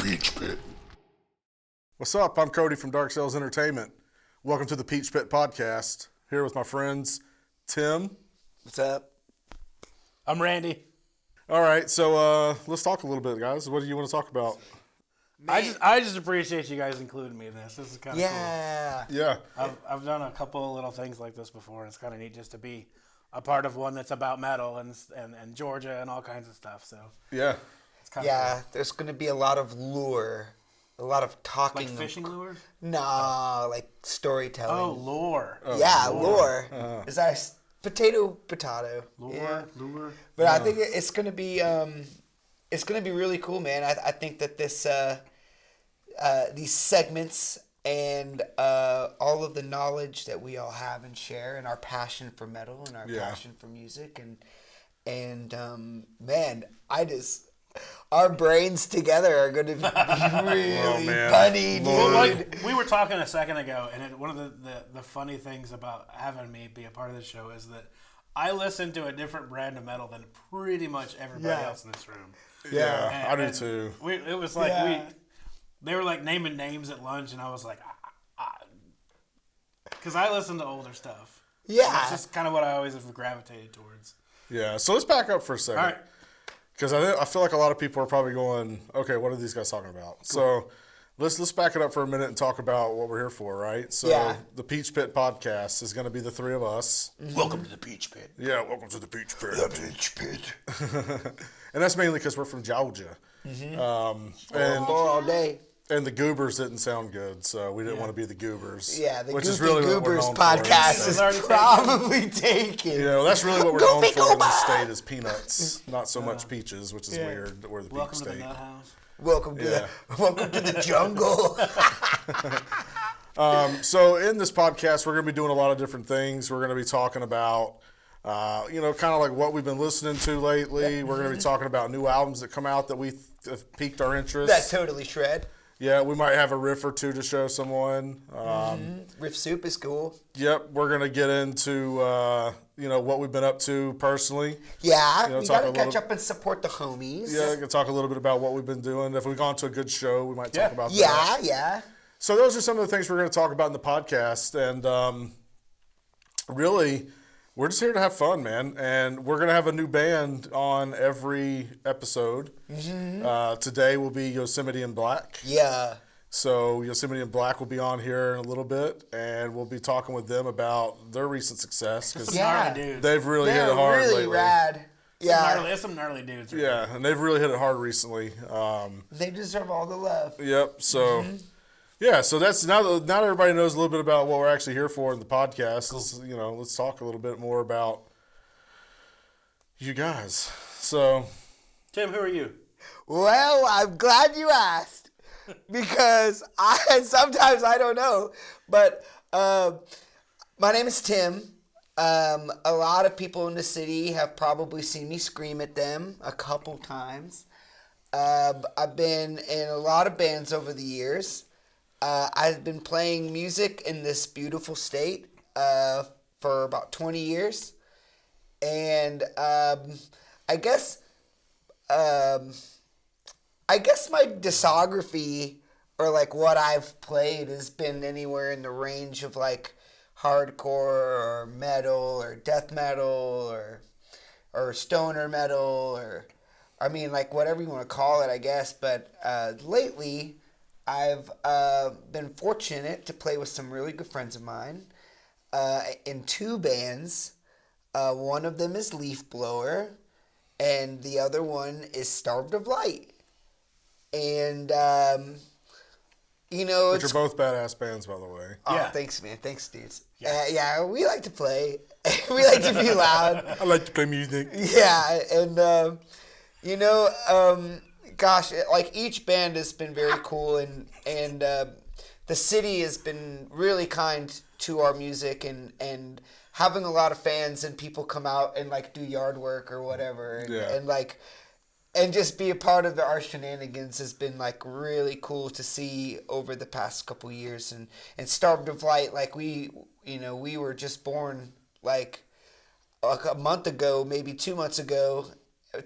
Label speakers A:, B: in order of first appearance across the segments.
A: Peach Pit.
B: What's up? I'm Cody from Dark Sales Entertainment. Welcome to the Peach Pit Podcast. Here with my friends, Tim.
C: What's up?
D: I'm Randy.
B: All right, so let's talk a little bit, guys. What do you want to talk about?
D: I just appreciate you guys including me in this. This is kind of
C: Yeah.
B: Yeah.
D: cool. I've done a couple of little things like this before, and it's kind of neat just to be a part of one that's about metal and Georgia and all kinds of stuff. So
B: Yeah.
D: it's kind of
C: Yeah, there's going to be a lot of lure, a lot of talking.
D: like fishing lures.
C: Nah, like storytelling.
D: Oh, lure.
C: yeah, lure. Is that potato?
D: Lure,
C: Yeah.
D: lure.
C: But I think it's going to be really cool, man. I think that these segments and all of the knowledge that we all have and share, and our passion for metal and our passion for music, and man, our brains together are going to be really funny, dude.
D: Well, like we were talking a second ago, and one of the funny things about having me be a part of the show is that I listen to a different brand of metal than pretty much everybody else in this room.
B: Yeah, I do
D: And
B: too.
D: It was like they were like naming names at lunch, and I was like, because I listen to older stuff.
C: Yeah.
D: That's just kind of what I always have gravitated towards.
B: Yeah, so let's back up for a second.
D: All right.
B: Because I feel like a lot of people are probably going, okay, what are these guys talking about? Cool. So let's back it up for a minute and talk about what we're here for, right? So the Peach Pit Podcast is going to be the three of us.
C: Mm-hmm.
A: Welcome to the Peach Pit.
B: Yeah, welcome to the Peach Pit.
A: The Peach Pit.
B: And that's mainly because we're from Georgia.
C: and all day.
B: And the Goobers didn't sound good, so we didn't want to be the Goobers.
C: Yeah, the
B: which
C: Goofy
B: is really
C: Goobers
B: what we're known
C: podcast
B: for.
C: is
D: already
C: probably taken.
B: You know, that's really what we're known
C: Goofy
B: for in this
C: Goober!
B: state is peanuts, not so much peaches, which is weird that we're the
D: Welcome
B: peach
D: to the
B: state.
D: Nut House.
C: Welcome to the jungle.
B: So in this podcast, we're going to be doing a lot of different things. We're going to be talking about, kind of like what we've been listening to lately. We're going to be talking about new albums that come out that we have piqued our interest.
C: That totally shred.
B: Yeah, we might have a riff or two to show someone.
C: Riff Soup is cool.
B: Yep, we're going to get into, what we've been up to personally.
C: Yeah, we
B: talk
C: got
B: a
C: to catch
B: little-
C: up and support the homies.
B: Yeah, we can talk a little bit about what we've been doing. If we've gone to a good show, we might talk about that.
C: Yeah.
B: So those are some of the things we're going to talk about in the podcast. And really, we're just here to have fun, man. And we're going to have a new band on every episode. Today will be Yosemite and Black.
C: Yeah.
B: So Yosemite and Black will be on here in a little bit, and we'll be talking with them about their recent success. Because
D: Some gnarly dudes.
B: they've really hit
C: They're
B: it hard
C: really
B: lately.
C: rad. Yeah.
D: There's some gnarly dudes. Right?
B: Yeah, and they've really hit it hard recently.
C: They deserve all the love.
B: Yep. So, so that's now that everybody knows a little bit about what we're actually here for in the podcast. Let's talk a little bit more about you guys. So,
D: Tim, who are you?
C: Well, I'm glad you asked because sometimes I don't know. But my name is Tim. A lot of people in the city have probably seen me scream at them a couple times. I've been in a lot of bands over the years. I've been playing music in this beautiful state for about 20 years. And I guess my discography or like what I've played has been anywhere in the range of like hardcore or metal or death metal or stoner metal or I mean like whatever you want to call it, I guess. But lately I've been fortunate to play with some really good friends of mine in two bands. One of them is Leaf Blower and the other one is Starved of Light. And,
B: which are both badass bands, by the way.
C: Oh,
D: Yeah.
C: thanks, man. Thanks, dudes.
D: Yeah.
C: We like to play. We like to be loud.
B: I like to play music.
C: Yeah, and, gosh, like each band has been very cool, and the city has been really kind to our music, and having a lot of fans and people come out and like do yard work or whatever, and just be a part of our shenanigans has been like really cool to see over the past couple years. And Starved of Light, like we were just born like a month ago, maybe 2 months ago,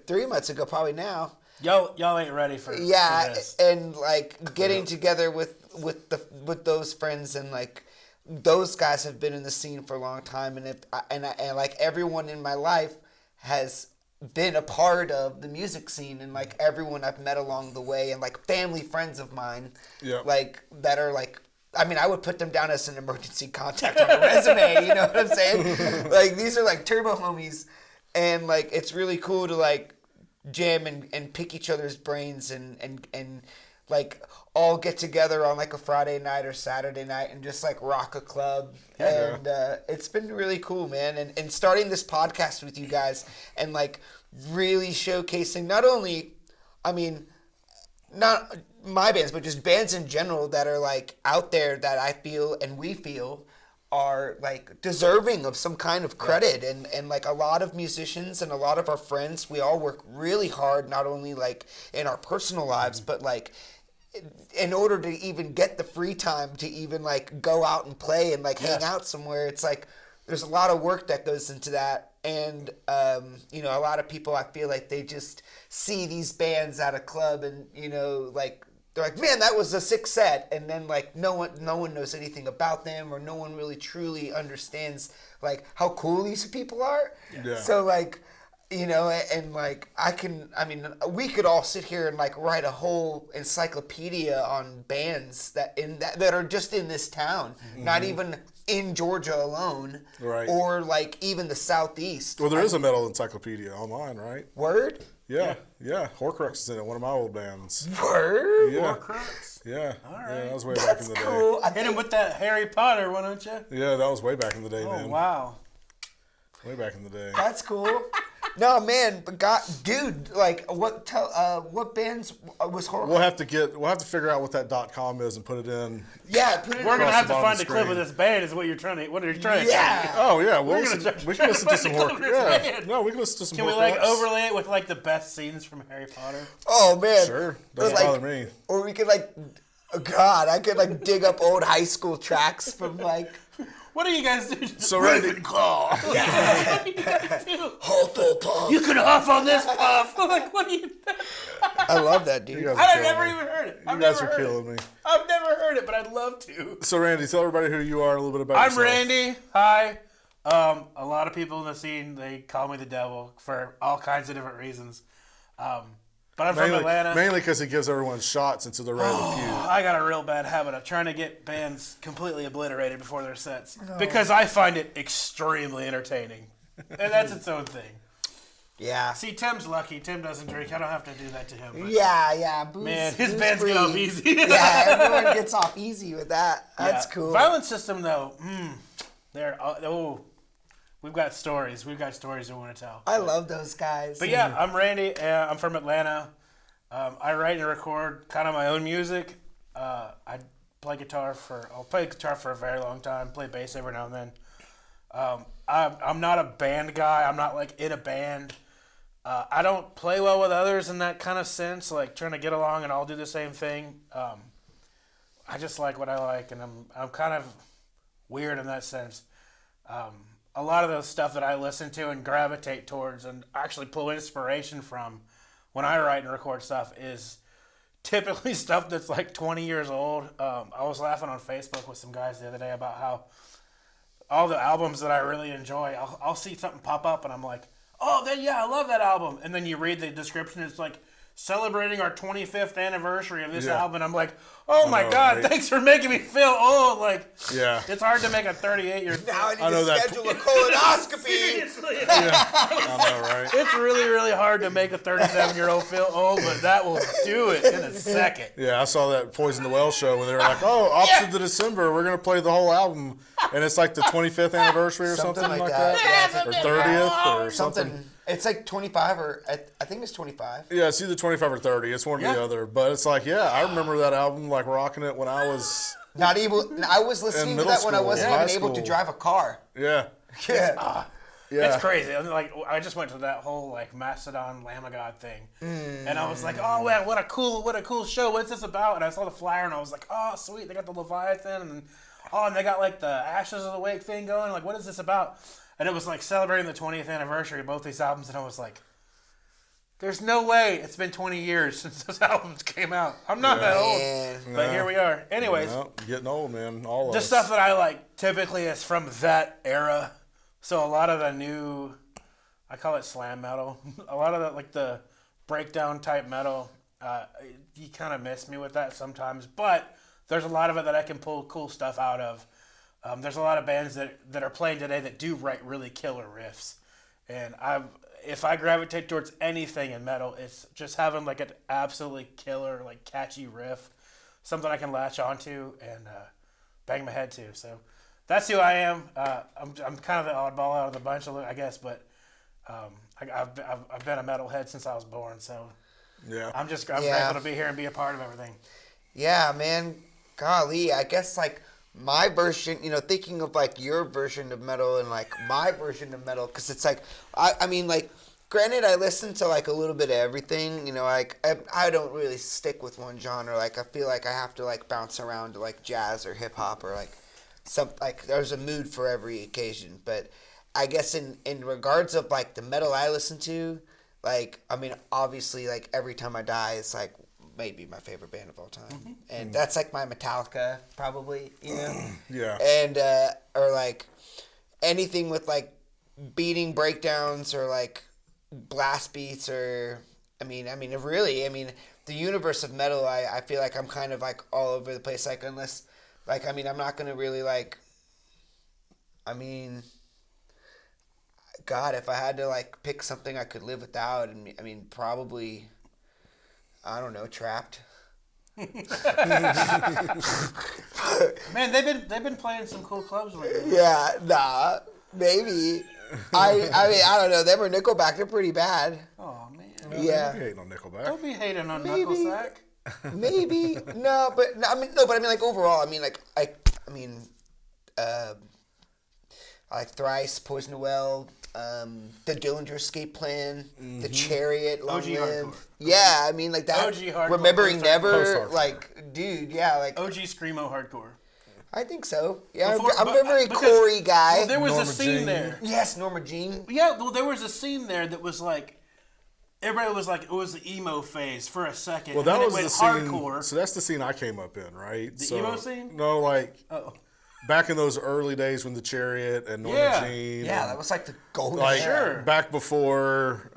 C: 3 months ago, probably now.
D: Y'all ain't ready for for this.
C: and like getting together with those friends, and like those guys have been in the scene for a long time, and like everyone in my life has been a part of the music scene, and like everyone I've met along the way, and like family friends of mine, like that are like, I mean, I would put them down as an emergency contact on a resume. You know what I'm saying? Like these are like turbo homies, and like it's really cool to like jam and pick each other's brains and like all get together on like a Friday night or Saturday night and just like rock a club. And it's been really cool, man. And starting this podcast with you guys and like really showcasing not only, I mean, not my bands, but just bands in general that are like out there that I feel and we feel are like deserving of some kind of credit. And like a lot of musicians and a lot of our friends, we all work really hard, not only like in our personal lives, but like in order to even get the free time to even like go out and play and like hang out somewhere. It's like there's a lot of work that goes into that. And you know, a lot of people, I feel like they just see these bands at a club and, you know, like they're like, man, that was a sick set, and then like no one knows anything about them, or no one really truly understands like how cool these people are. So like, you know, and like I mean, we could all sit here and like write a whole encyclopedia on bands that are just in this town, not even in Georgia alone, or like even the Southeast.
B: Well, there is a metal encyclopedia online, right?
C: Word?
B: Yeah. Horcrux is in it, one of my old bands.
C: Word?
B: Yeah.
D: Horcrux?
B: Yeah.
D: All right.
B: Yeah, that was way
C: That's
B: back in the
C: cool.
B: day.
D: Hit him with that Harry Potter, why don't you?
B: Yeah, that was way back in the day,
D: Oh,
B: man.
D: wow.
B: Way back in the day.
C: That's cool. No, man, but God, dude, like, what bands was Horcrux?
B: We'll have to figure out what that .com is and put it in.
C: Yeah, put it.
D: We're gonna
B: Across
D: have
B: the
D: to
B: bottom
D: find
B: of
D: a
B: the
D: clip of
B: screen.
D: this band. Is what you're trying to? What are you trying to?
C: Yeah.
B: Oh yeah,
D: We're
B: we
D: gonna
B: can
D: try to
B: listen to
D: find
B: some
D: a clip of
B: Horcrux.
D: this
B: Yeah.
D: band.
B: No, we can listen to some
D: Can we
B: Horcrux.
D: like overlay it with like the best scenes from Harry Potter?
C: Oh man,
B: Sure, doesn't
C: like,
B: bother me.
C: Or we could like, oh, God, I could like dig up old high school tracks from like.
D: What do you guys do?
B: So Randy,
D: Ravenclaw. What do you guys do?
C: Hufflepuff.
D: You can huff on this puff. Like, what do you?
C: I love that, dude.
B: you guys are
D: I've
B: killing
D: never
B: me.
D: even heard it.
B: You guys are killing me.
D: I've never heard it, but I'd love to.
B: So Randy, tell everybody who you are, a little bit about
D: I'm
B: yourself.
D: Randy. Hi. A lot of people in the scene, they call me the devil for all kinds of different reasons. But I'm from Atlanta.
B: Mainly because he gives everyone shots into the right of the pew.
D: I got a real bad habit of trying to get bands completely obliterated before their sets because I find it extremely entertaining. And that's its own thing.
C: Yeah.
D: See, Tim's lucky. Tim doesn't drink. I don't have to do that to him. But
C: Yeah. Booze,
D: man, his
C: booze
D: bands
C: free.
D: get off easy.
C: Yeah, everyone gets off easy with that. That's
D: Yeah.
C: cool.
D: Violent System, though, we've got stories. We've got stories we want to tell.
C: I love those guys.
D: But yeah, I'm Randy. I'm from Atlanta. I write and record kind of my own music. I play guitar I'll play guitar for a very long time. Play bass every now and then. I'm not a band guy. I'm not like in a band. I don't play well with others in that kind of sense, like trying to get along and all do the same thing. I just like what I like, and I'm kind of weird in that sense. A lot of the stuff that I listen to and gravitate towards and actually pull inspiration from when I write and record stuff is typically stuff that's like 20 years old. I was laughing on Facebook with some guys the other day about how all the albums that I really enjoy, I'll see something pop up and I'm like, oh, I love that album. And then you read the description, it's like, celebrating our 25th anniversary of this album. I'm like, oh my God, right? Thanks for making me feel old. Like, it's hard to make a 38-year.
C: Now I need to schedule a colonoscopy.
D: Seriously.
B: I know, right?
D: It's really, really hard to make a 37-year-old feel old, but that will do it in a second.
B: Yeah, I saw that Poison the Well show where they were like, oh, Opposite to December, we're going to play the whole album. And it's like the 25th anniversary or something like that.
C: Yeah,
B: or 30th or something.
C: It's like 25 or I think it's 25.
B: Yeah, it's either 25 or 30. It's one or the other. But it's like, I remember that album, like rocking it when I was
C: not able. I was listening to that when I wasn't even able to drive a car.
B: Yeah.
D: It's crazy. I mean, like, I just went to that whole like Mastodon Lamb of God thing, and I was like, oh man, what a cool show. What's this about? And I saw the flyer and I was like, oh sweet, they got the Leviathan and they got like the Ashes of the Wake thing going. Like, what is this about? And it was like celebrating the 20th anniversary of both these albums, and I was like, There's no way it's been 20 years since those albums came out. I'm not that old,
C: Man.
D: but here we are. Anyways,
B: No, getting old, man. All of
D: the
B: us.
D: stuff that I like typically is from that era. So a lot of the new, I call it slam metal. A lot of the like the breakdown type metal. You kind of miss me with that sometimes, but there's a lot of it that I can pull cool stuff out of. There's a lot of bands that are playing today that do write really killer riffs, and if I gravitate towards anything in metal, it's just having like an absolutely killer, like catchy riff, something I can latch onto and bang my head to. So that's who I am. I'm kind of the oddball out of the bunch, I guess, but I've been a metalhead since I was born. So
B: Yeah.
D: I'm grateful to be here and be a part of everything.
C: Yeah, man. Golly, I guess like my version, thinking of like your version of metal and like my version of metal, because it's like, I mean, like, granted, I listen to like a little bit of everything, like I don't really stick with one genre. Like, I feel like I have to like bounce around to like jazz or hip hop or like there's a mood for every occasion. But I guess in regards of like the metal I listen to, like, I mean, obviously, like Every Time I Die is like maybe my favorite band of all time, and that's like my Metallica probably,
B: Yeah.
C: and or like anything with like beating breakdowns or like blast beats or I mean the universe of metal, I feel like I'm kind of like all over the place, like unless like I mean I'm not gonna really like I mean God, if I had to like pick something I could live without, and I mean probably I don't know, Trapped.
D: Man, they've been playing some cool clubs lately.
C: Yeah, nah, maybe. I mean, I don't know. Them or Nickelback, they're pretty bad.
D: Oh man,
C: Yeah.
B: Don't be hating on Nickelback.
D: don't be hating on
C: Maybe.
D: Knucklesack.
C: Maybe no, but I mean like overall, I mean like I like Thrice, Poison the Well, the Dillinger Escape Plan, the Chariot, Long
D: OG
C: Live.
D: hardcore.
C: Yeah, I mean like that.
D: OG hardcore,
C: Remembering Never,
B: post-hardcore.
C: like dude, yeah, like
D: OG screamo hardcore.
C: I think so. Yeah,
D: Before-
C: I'm
D: but-
C: a very
D: because-
C: Corey guy.
D: Well, there was
B: Norma
D: a scene
B: Jean.
D: there.
C: Yes, Norma Jean.
D: Yeah, well, there was a scene there that was like, everybody was like, it was the emo phase for a second.
B: Well,
D: and
B: that
D: then
B: was
D: it went
B: the scene.
D: hardcore.
B: So that's the scene I came up in, right? The
D: emo scene?
B: No, like
D: Oh,
B: back in those early days when the Chariot and Norma
D: Yeah.
B: Jean.
C: Yeah,
B: and,
C: that was like the golden
B: like
C: era.
D: Sure.
B: back before,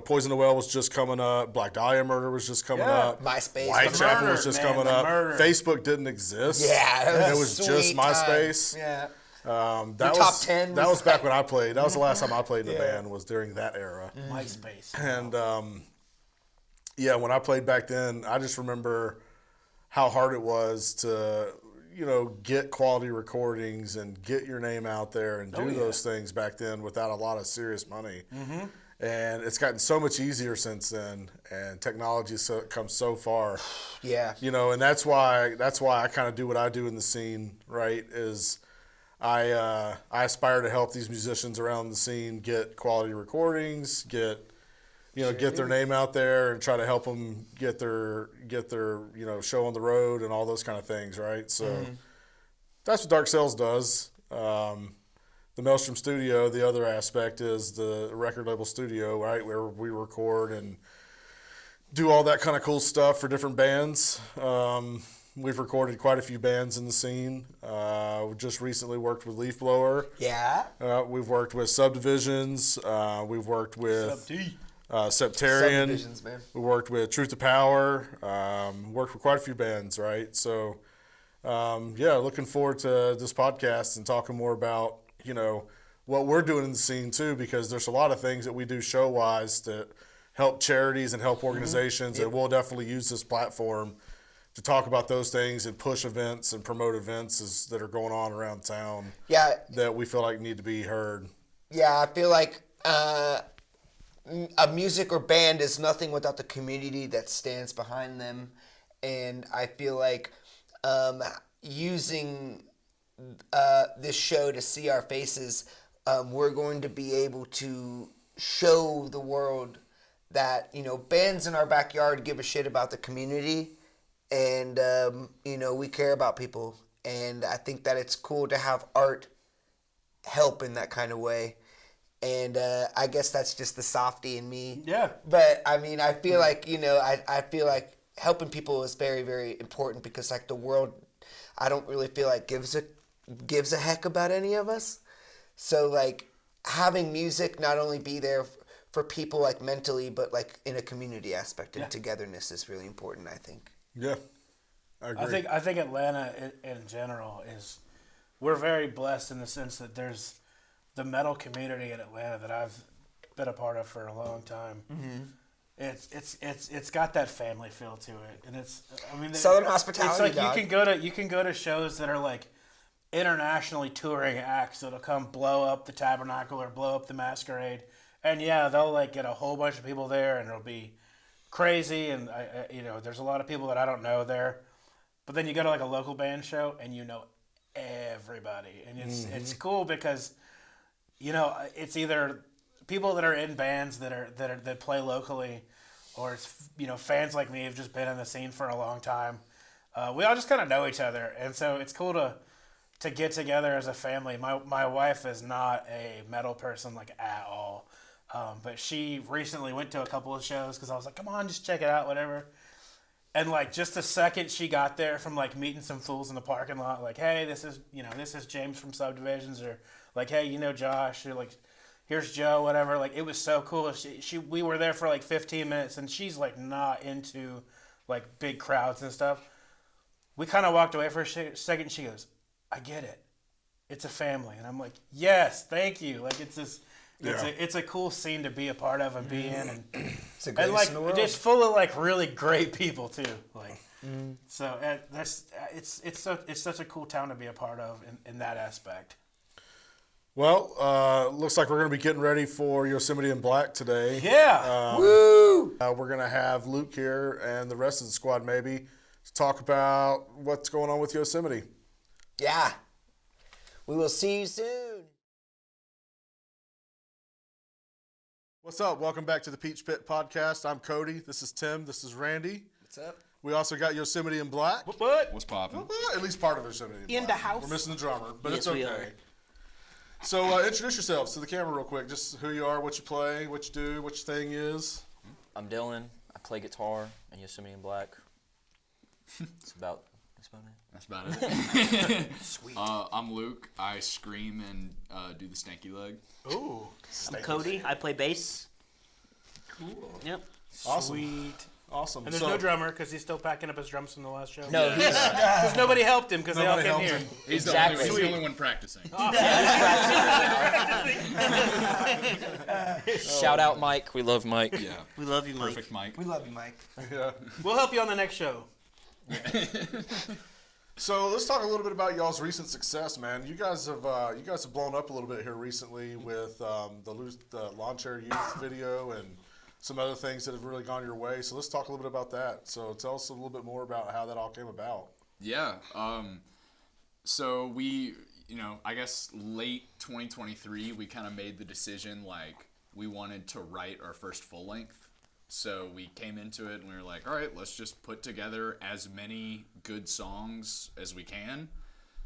B: Poison the Well was just coming up. Black Dahlia Murder was just coming
D: Yeah.
B: up.
C: MySpace.
B: Whitechapel
D: murder,
B: was just
D: man,
B: coming
D: the
B: up.
D: murder.
B: Facebook didn't exist.
C: Yeah,
B: it was
C: a
B: just
C: sweet time.
B: MySpace.
C: Yeah.
B: That
C: The
B: was
C: top 10
B: That
C: was
B: was back
C: like-
B: when I played. That was the last time I played in the
C: Yeah.
B: band. Was during that era.
D: MySpace.
B: And yeah, when I played back then, I just remember how hard it was to, get quality recordings and get your name out there and do those things back then without a lot of serious money. Mm-hmm. And it's gotten so much easier since then, and technology has come so far.
C: Yeah.
B: And that's why I kind of do what I do in the scene, right? Is I aspire to help these musicians around the scene get quality recordings, get their name out there, and try to help them get their show on the road and all those kind of things, right? So that's what Dark Cells does. The Maelstrom Studio, the other aspect is the record label studio, right, where we record and do all that kind of cool stuff for different bands. We've recorded quite a few bands in the scene. We just recently worked with Leaf Blower.
C: Yeah.
B: We've worked with Subdivisions. We've worked with
D: Sub-D.
B: Septarian.
C: Subdivisions, man.
B: We worked with Truth to Power. Worked with quite a few bands, right? So, looking forward to this podcast and talking more about, what we're doing in the scene too, because there's a lot of things that we do show-wise that help charities and help organizations, and we'll definitely use this platform to talk about those things and push events and promote events that are going on around town
C: Yeah.
B: that we feel like need to be heard.
C: Yeah, I feel like a music or band is nothing without the community that stands behind them. And I feel like using this show to see our faces, we're going to be able to show the world that, bands in our backyard give a shit about the community, and, we care about people. And I think that it's cool to have art help in that kind of way. And I guess that's just the softy in me.
D: Yeah.
C: But I mean, I feel like, I feel like helping people is very, very important because like the world, I don't really feel like gives a heck about any of us. So like having music not only be there for people like mentally, but like in a community aspect and togetherness is really important, I think.
B: Yeah, I agree.
D: I think Atlanta in general we're very blessed in the sense that there's the metal community in Atlanta that I've been a part of for a long time. Mm-hmm. It's got that family feel to it, and
C: Southern hospitality.
D: It's like you can go to shows that are like internationally touring acts that'll come blow up the Tabernacle or blow up the Masquerade, and they'll like get a whole bunch of people there, and it'll be crazy, and there's a lot of people that I don't know there, but then you go to like a local band show and everybody, and it's cool because it's either people that are in bands that play locally, or it's fans like me who've just been in the scene for a long time. We all just kind of know each other, and so it's cool to get together as a family. My wife is not a metal person like at all. But she recently went to a couple of shows because I was like, come on, just check it out, whatever. And like just the second she got there from like meeting some fools in the parking lot, like, hey, this is James from Subdivisions, or like, hey, Josh, or like, here's Joe, whatever. Like, it was so cool. We were there for like 15 minutes, and she's like not into like big crowds and stuff. We kind of walked away for a second, and she goes, I get it. It's a family. And I'm like, yes, thank you. Like, it's this... It's a cool scene to be a part of and be in, and
C: it's a great in the world.
D: Just full of like really great people too. Like, so it's such a cool town to be a part of in that aspect.
B: Well, looks like we're going to be getting ready for Yosemite in Black today.
D: Yeah,
C: woo!
B: We're going to have Luke here and the rest of the squad maybe to talk about what's going on with Yosemite.
C: Yeah, we will see you soon.
B: What's up? Welcome back to the Peach Pit Podcast. I'm Cody. This is Tim. This is Randy.
C: What's up?
B: We also got Yosemite in Black.
D: What?
A: What's poppin'?
B: At least part of Yosemite in Black.
C: In the house.
B: We're missing the drummer, but
E: Yes,
B: it's okay.
E: we are.
B: So introduce yourselves to the camera real quick. Just who you are, what you play, what you do, what your thing is.
E: I'm Dylan. I play guitar in Yosemite in Black. That's about it.
A: That's about it.
C: Sweet.
A: I'm Luke. I scream and do the stanky leg.
B: Ooh.
E: I'm Cody. I play bass.
C: Cool.
E: Yep.
B: Awesome.
D: Sweet.
B: Awesome.
D: And there's no drummer because he's still packing up his drums from the last show.
E: No, he's
D: because nobody helped him because they all
B: Nobody
D: came
B: helped
D: here.
B: him.
A: He's
E: Exactly.
A: the only one practicing.
E: Shout out Mike. We love Mike.
A: Yeah.
E: We love you, Mike.
A: Perfect Mike.
C: We love you, Mike.
B: Yeah.
D: We'll help you on the next show.
B: So let's talk a little bit about y'all's recent success, man. You guys have blown up a little bit here recently with the Lawn Chair Youth video and some other things that have really gone your way. So let's talk a little bit about that. So tell us a little bit more about how that all came about.
A: Yeah. So we, I guess late 2023, we kind of made the decision like we wanted to write our first full length. So we came into it and we were like, all right, let's just put together as many good songs as we can.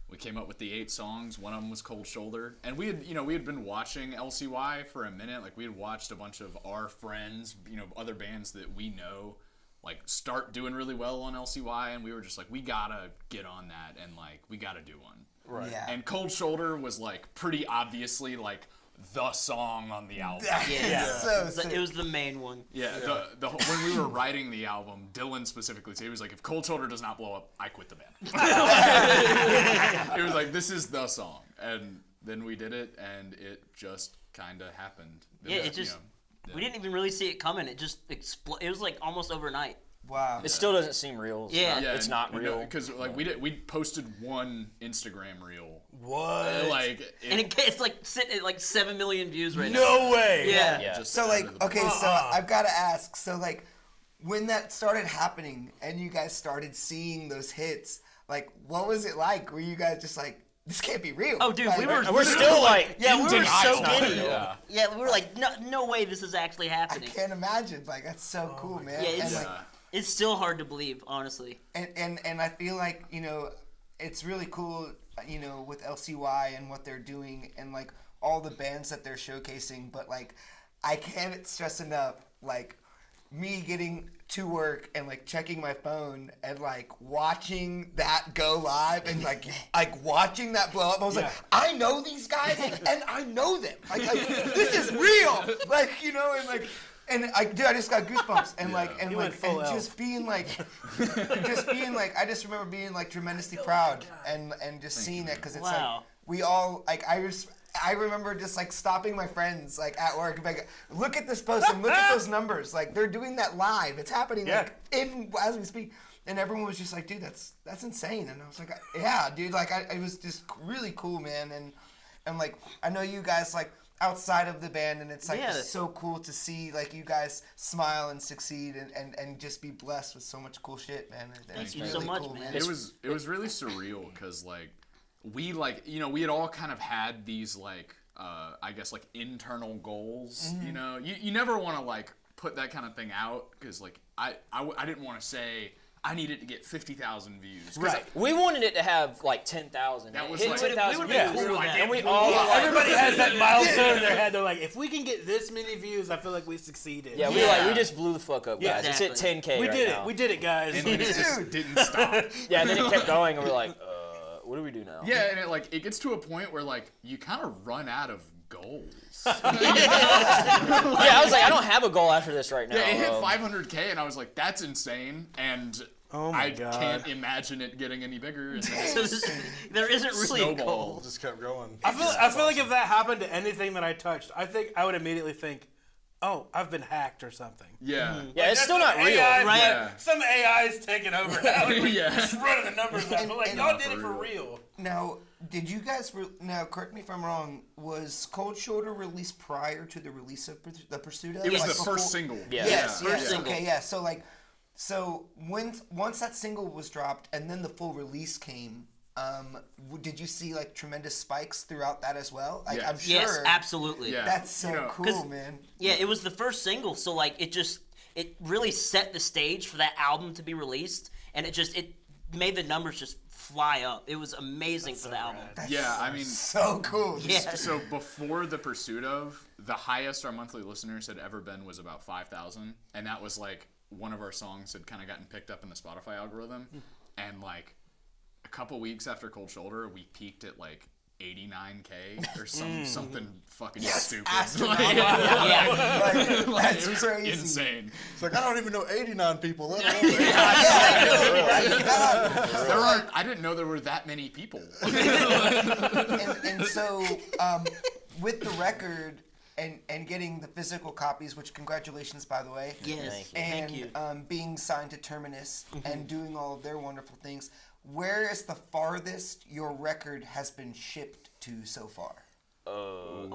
A: We came up with the 8 songs. One of them was Cold Shoulder. And we had been watching LCY for a minute. Like, we had watched a bunch of our friends, other bands that we know, like, start doing really well on LCY. And we were just like, we gotta get on that and, like, we gotta do one.
B: Right.
C: Yeah.
A: And Cold Shoulder was, like, pretty obviously, like, the song on the album.
E: Yeah.
C: So sick.
E: It was the main one.
A: Yeah, the when we were writing the album, Dylan specifically said, he was like, if Cold Shoulder does not blow up, I quit the band. It was like, this is the song. And then we did it, and it just kind of happened.
E: Yeah, it just, we didn't even really see it coming. It just exploded. It was like almost overnight.
C: Wow.
E: It still doesn't seem real.
A: Yeah,
E: It's not real.
A: Because like we posted one Instagram reel.
D: What?
E: And it's like sitting at like 7 million views right now.
D: No way.
E: Yeah.
A: Just
C: So
A: out
C: like,
A: of the
C: okay,
A: blue.
C: so I've got to ask. So like, when that started happening and you guys started seeing those hits, like, what was it like? Were you guys just like, this can't be real?
E: Oh, dude,
C: Like,
E: we're still like, we were so
A: denial.
E: giddy.
A: Yeah.
E: Yeah, we were like, no way this is actually
C: I
E: happening.
C: can't imagine. Like, that's so cool, man.
E: Yeah,
C: and, like,
E: it's still hard to believe, honestly.
C: and I feel like, it's really cool, with LCY and what they're doing, and like all the bands that they're showcasing, but like I can't stress enough like me getting to work and like checking my phone and like watching that go live and like watching that blow up. I was like, I know these guys and I know them. Like this is real. Like, you know, and like. And I just got goosebumps, and just being like, I just remember being like tremendously proud, and just seeing it because it's like we all like I remember just like stopping my friends like at work, like look at this post and look at those numbers, like they're doing that live, it's happening like as we speak, and everyone was just like, dude, that's insane, and I was like, yeah, dude, like it was just really cool, man, and like I know you guys like. Outside of the band, and it's like so cool to see like you guys smile and succeed and just be blessed with so much cool shit, man.
F: Thank you so much, man.
A: It was really surreal because like we like, you know, we had all kind of had these like I guess like internal goals. You know, you never want to like put that kind of thing out because like I didn't want to say I needed to get 50,000 views.
D: Right.
E: We wanted it to have like 10,000.
A: That was
E: hit
A: like
E: 10,000
F: we would've
E: views.
F: been cool with that.
E: And we all
D: Everybody has that milestone in their head. They're like, if we can get this many views, I feel like we succeeded.
E: Yeah, we just blew the fuck up, guys.
F: Yeah,
E: It's at
F: exactly.
E: 10K
D: We
E: right
D: did
E: now.
D: it. We did it, guys.
A: and it just didn't stop.
E: Yeah, and then it kept going, and we're like, what do we do now?
A: Yeah, and it gets to a point where like you kind of run out of goals.
E: Yeah, I was like, I don't have a goal after this right now.
A: Yeah, it hit 500K, and I was like, that's insane, and
D: Oh my
A: I
D: God.
A: can't imagine it getting any bigger. And then
F: So there isn't really a
A: snowball.
F: goal.
B: Just kept going.
D: I feel like if that happened to anything that I touched, I think I would immediately think, oh, I've been hacked or something.
A: Yeah.
E: Yeah, it's still not real.
D: AI,
F: right?
A: Yeah.
D: Some AI's taking over now.
A: Yeah.
D: Just running the numbers up. But like,
C: And-
D: y'all did it for real.
C: Now, did you guys? Now, correct me if I'm wrong. Was Cold Shoulder released prior to the release of the Pursuit of?
A: It was
C: Like
A: the
C: before-
A: first single.
E: Yeah.
C: Yes,
F: Yeah,
C: yes.
F: first single.
C: Okay, yeah. So like, once that single was dropped and then the full release came, did you see like tremendous spikes throughout that as well? Like,
A: Yeah.
C: I'm sure.
F: Yes, absolutely.
A: Yeah.
C: That's so
A: You know,
C: cool,
F: 'cause-
C: man.
F: Yeah, it was the first single, so like it really set the stage for that album to be released, and it made the numbers just fly up. It was amazing for the album.
A: Yeah, I mean,
C: So cool.
F: Yeah.
A: so before the Pursuit of, the highest our monthly listeners had ever been was about 5,000, and that was like one of our songs had kind of gotten picked up in the Spotify algorithm, and like a couple weeks after Cold Shoulder, we peaked at like 89K or something fucking stupid.
C: Astronomical.
F: Yeah.
C: Like, that's
A: It was
C: crazy.
A: insane.
B: It's like, I don't even know 89 people. Let alone 80.
A: There are. I didn't know there were that many people.
C: And so, with the record and getting the physical copies, which congratulations, by the way.
F: Yes,
C: And
F: thank you.
C: being signed to Terminus and doing all of their wonderful things. Where is the farthest your record has been shipped to so far?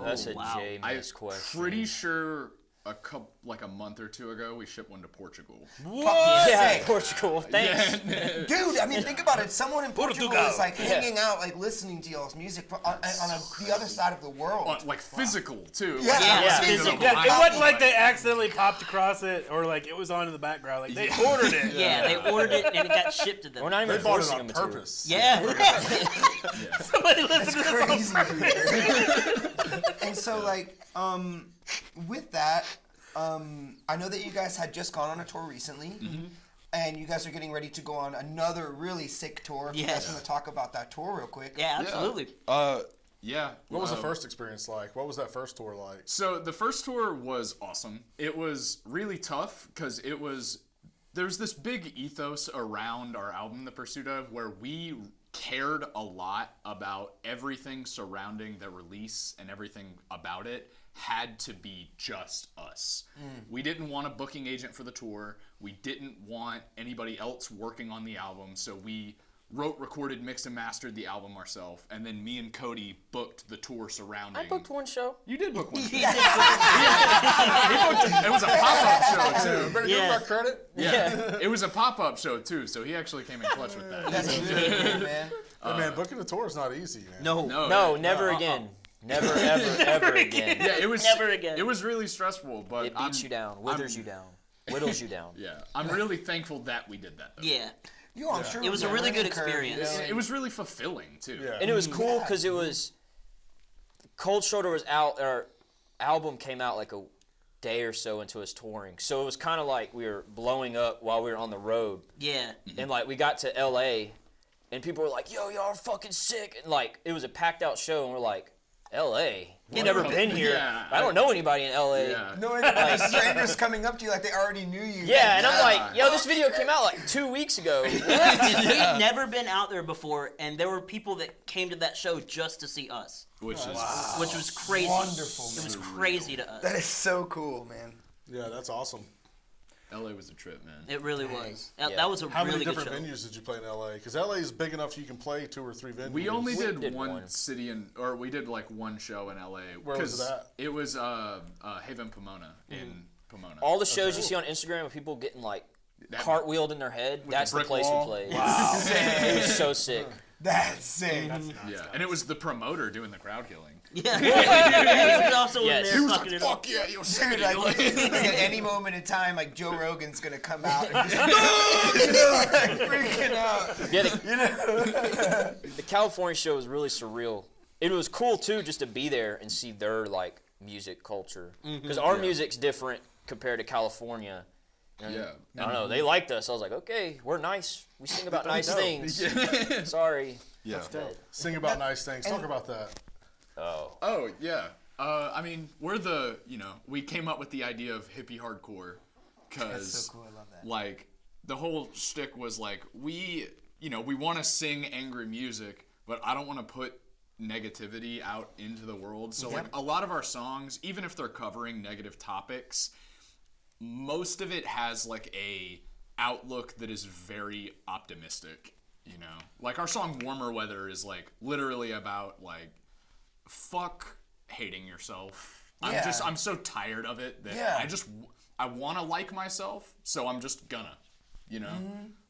E: That's a
F: wow.
E: J-Miss question.
A: Pretty sure a month or two ago, we shipped one to Portugal.
E: Yeah,
C: Sick.
E: Portugal. Thanks.
C: Dude, I mean, think about it. Someone in Portugal
D: Portugal.
C: is like hanging out, like listening to y'all's music the other side of the world.
A: Like physical too.
C: Yeah,
F: Yeah,
C: physical.
D: Yeah, it wasn't like they accidentally popped across it or like it was on in the background. Like they ordered it.
F: Yeah, they ordered it and it got shipped to them.
E: We're not even
B: They bought it
E: forcing
B: on
E: them to.
B: purpose.
F: Yeah.
D: Somebody listened to this on
C: Crazy. And so, like, with that, I know that you guys had just gone on a tour recently, and you guys are getting ready to go on another really sick tour. If you guys
F: Yes.
C: want to talk about that tour real quick.
F: Yeah, absolutely.
A: Yeah.
B: What was the first experience like? What was that first tour like?
A: So the first tour was awesome. It was really tough because there's this big ethos around our album, The Pursuit of, where we cared a lot about everything surrounding the release, and everything about it had to be just us. We didn't want a booking agent for the tour. We didn't want anybody else working on the album, so we wrote, recorded, mixed, and mastered the album ourselves, and then me and Cody booked the tour surrounding.
E: I booked one show.
A: You did book one. He booked it was a pop-up show too.
B: Better give
F: Yeah.
B: him my credit.
A: Yeah, it was a pop-up show too, so he actually came in clutch with that.
C: That's really cool, man.
B: Hey, man, booking a tour is not easy, man.
F: No.
E: No, never again. Never, ever again.
A: Yeah, it was
F: Never again.
A: It was really stressful, but
E: It beats you down, withers you down, whittles you down.
A: Yeah, I'm really thankful that we did that. Though.
F: Yeah.
C: I'm sure
F: It was a really good experience.
A: It was really fulfilling too.
B: Yeah.
E: And it was cool because it was Cold Shoulder was out. Our album came out like a day or so into us touring, so it was kind of like we were blowing up while we were on the road.
F: Yeah.
E: And like we got to L.A. and people were like, "Yo, y'all are fucking sick!" And like it was a packed out show, and we're like, "L.A. We've never been here.
A: Yeah,
E: I don't know anybody in L.A."
A: Yeah.
C: No, and strangers coming up to you like they already knew you.
E: Yeah, and I'm like, "Yo, this video came out like 2 weeks ago."
F: We'd never been out there before, and there were people that came to that show just to see us,
A: Which is
F: which was crazy.
C: Wonderful,
F: It was
C: man.
F: crazy to us.
C: That is so cool, man.
B: Yeah, that's awesome.
A: LA was a trip, man.
F: It really was. That,
E: Yeah.
F: that was a
B: How
F: really
B: many
F: good
B: different
F: show.
B: venues did you play in LA? Because LA is big enough you can play 2 or 3 venues.
A: We only did
E: did
A: one
E: one.
A: city or we did like one show in LA.
B: Where was
A: 'cause
B: that?
A: It was Haven Pomona in Pomona.
E: All the shows you see on Instagram of people getting like cartwheeled in their head, that's the
A: brick
E: place
A: wall.
E: we played.
C: Wow.
E: It was so sick.
C: That's sick.
A: Yeah, and it was the promoter doing the crowd healing.
F: Yeah. He was also
E: Yes.
F: in
E: He
F: there
E: was
F: fucking it up.
A: yeah,
C: Dude,
A: Yosemite.
C: like at any moment in time, like Joe Rogan's gonna come out and just like, freaking out.
E: Yeah, the California show was really surreal. It was cool too just to be there and see their like music culture because our music's different compared to California. And,
A: Yeah.
E: I don't know. They liked us. I was like, okay, we're nice. We sing about nice things. Sorry.
A: Yeah.
B: Sing about nice things. Talk about that.
E: Oh.
A: Oh yeah. I mean, we came up with the idea of hippie hardcore because
C: That's so cool. I love that.
A: like the whole shtick was like we want to sing angry music, but I don't want to put negativity out into the world. So like a lot of our songs, even if they're covering negative topics, most of it has like a outlook that is very optimistic, like our song Warmer Weather is like literally about like fuck hating yourself.
C: Yeah.
A: I'm so tired of it that
C: Yeah.
A: I want to like myself, so I'm just gonna,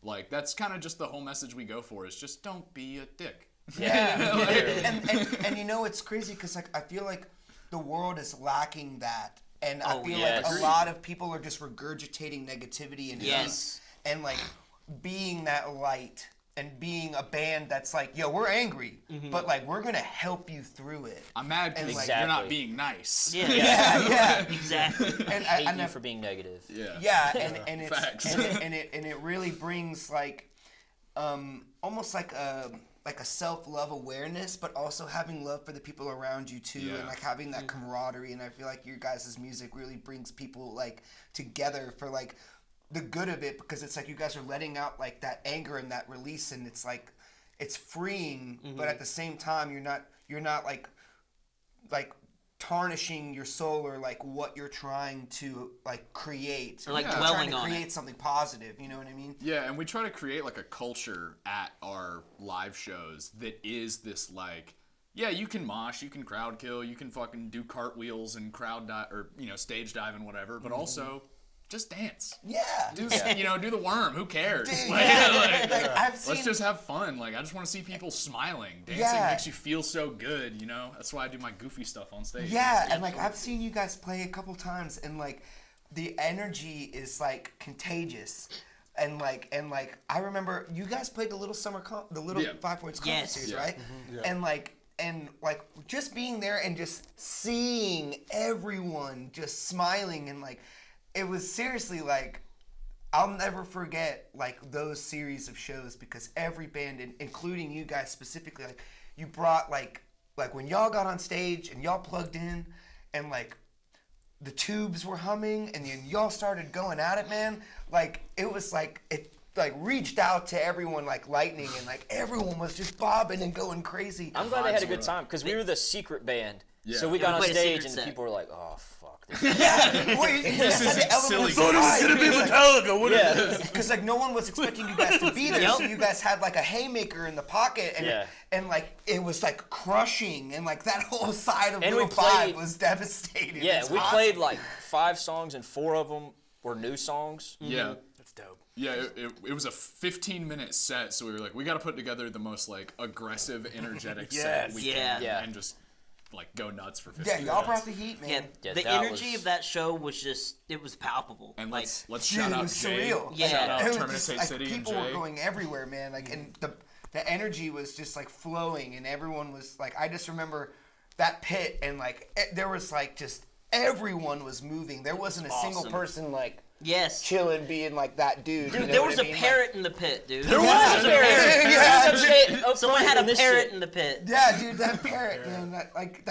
A: like that's kind of just the whole message we go for is just don't be a dick.
C: Yeah, and it's crazy because like I feel like the world is lacking that, and I feel
E: yes.
C: like a lot of people are just regurgitating negativity and
F: Yes.
C: hate, and like being that light and being a band that's like, yo, we're angry, but like we're gonna help you through it.
A: I'm mad because
C: like-
A: you're not
E: Exactly.
A: being nice.
F: Yeah.
C: Yeah,
F: Exactly.
C: and
E: Hate
C: I
E: you for being negative.
C: yeah, and it's
A: Facts.
C: and it really brings like almost like a self-love awareness, but also having love for the people around you too,
A: Yeah.
C: and like having that camaraderie. And I feel like your guys' music really brings people like together for like the good of it, because it's like you guys are letting out like that anger and that release, and it's like it's freeing, but at the same time you're not like tarnishing your soul or like what you're trying to like create,
F: Or, like,
C: You're
F: dwelling
C: trying to
F: on it.
C: create something positive, you know what I mean?
A: Yeah, and we try to create like a culture at our live shows that is this like, yeah, you can mosh, you can crowd kill, you can fucking do cartwheels and stage dive and whatever, but also just dance.
C: Yeah.
A: Do the worm. Who cares?
C: Dude,
A: Like,
C: yeah.
A: like,
C: Like, I've seen
A: let's just have fun. Like I just want to see people smiling. Dancing
C: Yeah.
A: makes you feel so good. That's why I do my goofy stuff on stage.
C: Yeah, and like I've seen you guys play a couple times, and like the energy is like contagious, and like I remember you guys played the little
A: Yeah.
C: 5 Points Conference
F: Yes.
C: series,
A: Yeah.
C: right?
B: Yeah.
C: And like just being there and just seeing everyone just smiling, and like it was seriously like I'll never forget like those series of shows, because every band, including you guys specifically, like you brought like when y'all got on stage and y'all plugged in and like the tubes were humming and then y'all started going at it, man. Like it was like it like reached out to everyone like lightning, and like everyone was just bobbing and going crazy.
E: I'm glad they had a good time because we were the secret band.
A: Yeah.
E: So we
F: Yeah,
E: got
F: we
E: on
F: played a
E: stage
F: secret
E: and
F: set.
E: people were like, "Oh fuck." This
C: Yeah, this
A: isn't silly.
D: Metallica. What is
E: yeah.
D: this?
C: Because like no one was expecting you guys to be there,
F: Yep.
C: so you guys had like a haymaker in the pocket, and
E: Yeah.
C: and like it was like crushing, and like that whole side of
E: And
C: Little
E: we
C: Five
E: played-
C: was devastating.
E: Yeah,
C: It's
E: we
C: awesome.
E: played like 5 songs and 4 of them were new songs.
A: Yeah.
D: That's dope.
A: Yeah, it was a 15-minute set, so we were like, we got to put together the most like aggressive, energetic set
D: Yes.
A: we
F: Yeah.
A: can,
E: Yeah.
A: and just like go nuts for 15
C: Yeah,
A: minutes.
C: y'all brought the heat, man.
F: Yeah,
E: Yeah,
F: the
E: that
F: energy
E: was-
F: of that show was just, it was palpable.
A: And
F: like,
A: let's
C: Dude,
A: shout
C: it
A: out
C: was
A: Jay.
C: surreal.
F: Yeah.
A: Shout out
C: It was
A: Terminate
C: just,
A: State
C: like,
A: City and
C: people
A: Jay.
C: were going everywhere, man. Like, and the energy was just like flowing, and everyone was like, I just remember that pit, and like there was like just everyone was moving. There wasn't a single person like
F: Yes.
C: chilling, being like that dude.
F: Dude,
C: you know
F: there
C: what
F: was
C: I
F: a
C: mean?
F: parrot in the pit, dude.
E: There was a parrot.
C: Yeah,
F: Someone had a parrot in the pit.
C: yeah, dude, that parrot, man. That, like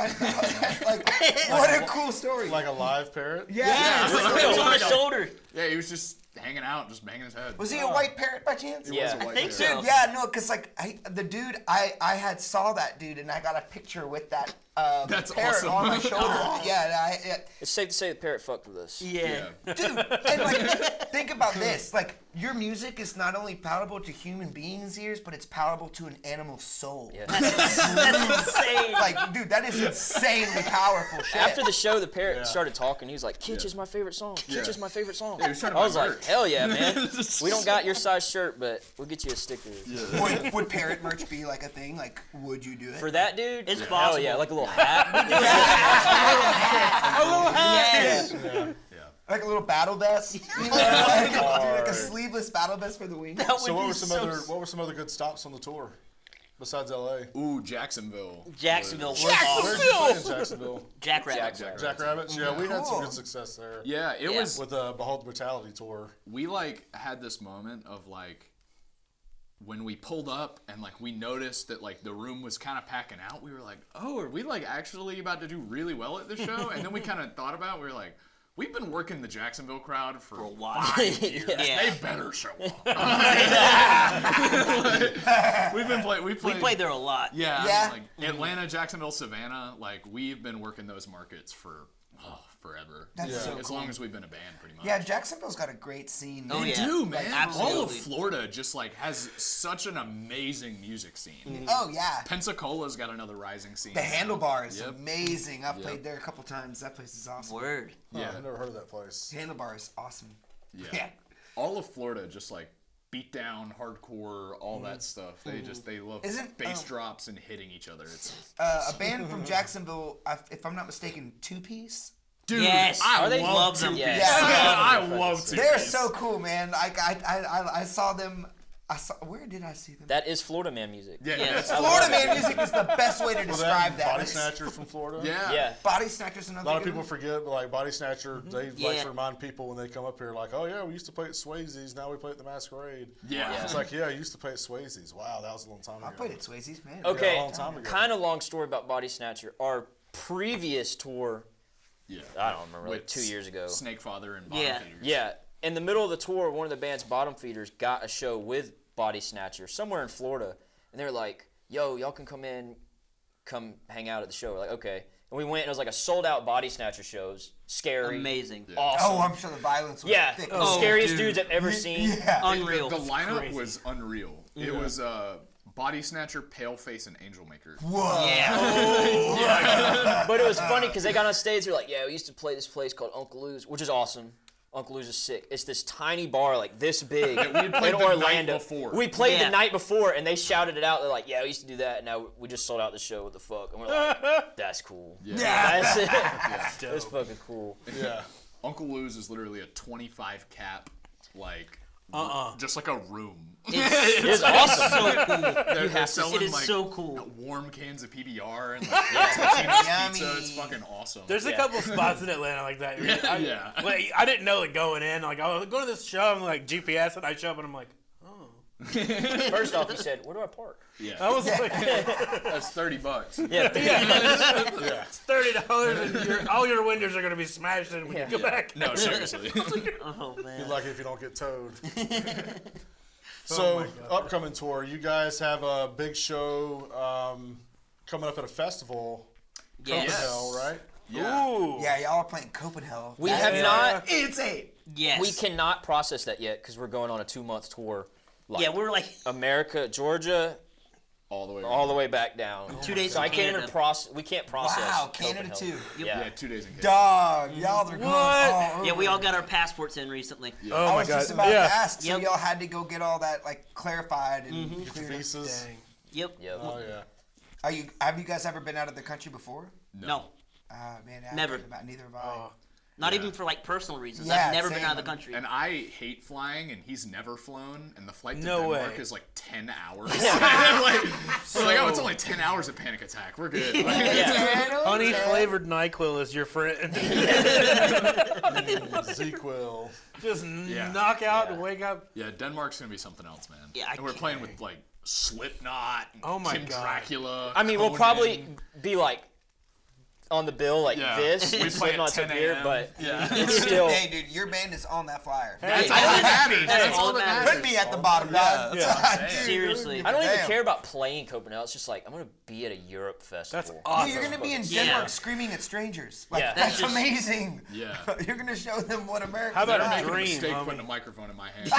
C: what a cool story.
B: Like a live parrot?
C: yeah.
F: It was on his shoulder.
A: Yeah, he was just hanging out, just banging his head.
C: Was he a white parrot by chance?
E: Yeah.
A: He was a white
F: think
A: parrot.
F: so.
C: Yeah, no, because like the dude, I had saw that dude, and I got a picture with that
A: That's
C: parrot
A: awesome.
C: on my shoulder. Yeah,
E: It's safe to say the parrot fucked with us.
F: Yeah.
C: dude, and like think about this, like your music is not only palatable to human beings' ears, but it's palatable to an animal's soul.
E: Yeah.
F: That's insane.
C: Like, dude, that is insanely powerful shit.
E: After the show, the parrot started talking. He was like, "Kitsch is my favorite song. Kitsch is my favorite song."
A: Yeah, he was trying to
E: I
A: buy
E: was like,
A: merch.
E: "Hell yeah, man! We don't got your size shirt, but we'll get you a sticker."
C: would parrot merch be like a thing? Like, would you do it?
E: For that dude,
F: It's
E: hell
F: possible.
E: yeah, like a little hat.
F: Yes.
C: Like a little battle vest, you know, like a sleeveless battle vest for the wings.
F: That would
B: So what
F: be
B: were some other good stops on the tour besides LA?
A: Ooh, Jacksonville.
F: Jacksonville.
B: Where'd you play in Jacksonville?
F: Jackrabbit.
B: Jackrabbits? Yeah, we had some
C: Cool.
B: good success there.
A: Yeah, it
E: Yeah.
A: was.
B: With the Behold Brutality tour.
A: We like had this moment of like when we pulled up and like we noticed that like the room was kind of packing out. We were like, oh, are we like actually about to do really well at this show? And then we kind of thought about it. We were like, we've been working the Jacksonville crowd for
F: For a while.
A: 5 years.
F: Yeah.
A: They better show up. We
F: played there a lot.
A: Yeah,
C: Yeah.
A: I mean, like Atlanta, Jacksonville, Savannah. Like we've been working those markets for forever.
C: That's so
A: as
C: cool.
A: long as we've been a band, pretty much.
C: Yeah, Jacksonville's got a great scene.
F: Oh,
A: They
F: yeah.
A: do, man.
F: Absolutely.
A: All of Florida just like has such an amazing music scene.
C: Oh yeah.
A: Pensacola's got another rising scene.
C: The
A: now.
C: Handlebar is
A: Yep.
C: amazing. I've played there a couple times. That place is awesome.
F: Word.
B: Yeah.
A: Yeah.
B: I've never heard of that place.
C: Handlebar is awesome.
A: Yeah.
C: Yeah.
A: All of Florida just like beat down, hardcore, all that stuff. They love
C: Isn't,
A: bass drops and hitting each other. It's
C: A band from Jacksonville, if I'm not mistaken, Two Piece.
A: dude.
F: Yes.
A: I
F: Are they-
A: love
F: them.
A: them.
E: Yeah.
A: I love Two
C: They're
A: Piece.
C: so cool, man. I saw them. Where did I see them?
E: That is Florida man music.
A: Yeah,
F: Yeah.
A: that's
C: Florida man music is the best way to
B: Well,
C: describe that.
B: Body Snatchers from Florida.
A: Yeah.
E: Yeah.
C: Body Snatchers, another
B: A lot of
C: good
B: people
C: one.
B: forget, but like Body Snatcher, they like
F: Yeah.
B: to remind people when they come up here, like, oh yeah, we used to play at Swayze's, now we play at the Masquerade.
A: Yeah.
B: It's like, yeah, I used to play at Swayze's. Wow, that was a long time ago.
C: I played at Swayze's, man.
E: Okay,
B: a long time ago.
E: kind of long story about Body Snatcher. Our previous tour,
A: Yeah.
E: I don't remember, like
A: With
E: 2 years ago.
A: Snake Father and Bottom
F: Yeah.
A: Feeders.
E: Yeah, in the middle of the tour, one of the band's Bottom Feeders got a show with Body Snatcher somewhere in Florida, and they were like, "Yo, y'all can come hang out at the show." We're like, okay, and we went. And it was like a sold out Body Snatcher shows, scary,
F: Amazing.
E: awesome.
C: Oh, I'm sure the violence was
E: Yeah,
C: thick.
E: the scariest
F: dude.
E: dudes I've ever seen.
C: Yeah.
F: Unreal.
A: The lineup was unreal. It was Body Snatcher, Paleface, and Angel Maker.
C: Whoa.
F: Yeah.
E: But it was funny because they got on stage. They're like, "Yeah, we used to play this place called Uncle Lou's, which is awesome. Uncle Lou's is sick. It's this tiny bar like this big
A: we had played
E: in
A: the night
E: Orlando.
A: before.
E: We played
F: Yeah.
E: the night before, and they shouted it out. They're like, "Yeah, we used to do that. And now we just sold out the show. What the fuck?" And we're like, "That's cool.
C: Yeah.
E: That's it. That's fucking cool."
B: Yeah.
A: Uncle Lou's is literally a 25 cap, like, just like a room.
E: It's awesome.
F: So cool.
A: They're selling
F: It is
A: like
F: so cool.
A: warm cans of PBR and like Totino's pizza.
C: Yummy.
A: It's fucking awesome.
D: There's a couple spots in Atlanta like that.
A: Yeah.
D: Like, I didn't know it going in. Like, I was going to this show, and like GPS, and I show up, and I'm like,
E: First off, he said, "Where do I park?"
A: yeah,
D: I was like,
A: that's $30.
E: Yeah,
D: it's $30, and all your windows are gonna be smashed in when you go back.
A: No, seriously.
F: Oh
B: Be
F: man.
B: lucky if you don't get towed. So, upcoming tour, you guys have a big show coming up at a festival,
F: Yes.
B: Copenhagen, right?
A: Yeah.
D: Ooh.
C: Yeah, y'all are playing Copenhagen.
E: we have not.
C: Insane.
F: Yes.
E: We cannot process that yet because we're going on a 2-month tour. Like,
F: Yeah, we're like
E: America, Georgia,
A: All the way.
E: all the way back down.
F: 2 days.
E: So
F: in
E: I can't even
F: Canada.
E: process. We can't process.
C: Wow, Canada
E: Copenhagen.
C: too.
E: Yeah.
A: Yeah, 2 days in Canada.
C: Dog, y'all are going all over.
F: Yeah, we all got our passports in recently.
D: Oh
C: I
D: my
C: was
D: god.
C: just about to ask. So
F: Yep.
C: y'all had to go get all that like clarified and cleared up.
B: Visas.
D: Dang.
F: Yep.
E: Yep.
B: Oh, yeah.
C: Have you guys ever been out of the country before?
F: No.
C: Man, I
F: Never.
C: haven't. Neither have I.
F: Not even for like personal reasons.
C: Yeah,
F: I've never been
C: same.
F: out of the country.
A: And I hate flying, and he's never flown, and the flight to
D: No
A: Denmark
D: way.
A: is like 10 hours. like, we're like, oh, it's only 10 hours of panic attack. We're good.
D: Honey flavored NyQuil is your friend.
B: ZQL.
D: Just
A: Yeah.
D: knock out and wake up.
A: Yeah, Denmark's gonna be something else, man.
F: Yeah, I
A: and we're playing with like Slipknot, and
D: Oh my
A: Kim
D: God.
A: Dracula.
E: I mean, we'll
A: Conan.
E: probably be like on the bill like
A: Yeah.
E: this.
A: We play at
E: Slipknot's up
A: 10
E: here,
A: a.m.
E: but
A: Yeah.
E: it's still.
C: Hey, dude, your band is on that flyer.
A: That's all that matters.
F: That's all that matters.
C: Put me at the bottom, dog. Dude,
F: Seriously.
E: I don't even
C: Damn.
E: care about playing Copenhagen. It's just like I'm gonna be at a Europe festival.
D: That's awesome.
C: Dude, you're gonna be in
F: Yeah.
C: Denmark screaming at strangers. Like,
E: Yeah.
C: that's
F: That's just-
C: amazing.
A: Yeah.
C: You're gonna show them what America.
D: How about
A: Never
D: a
A: make a
D: dream,
A: mistake
D: homie?
A: putting a microphone in my hand.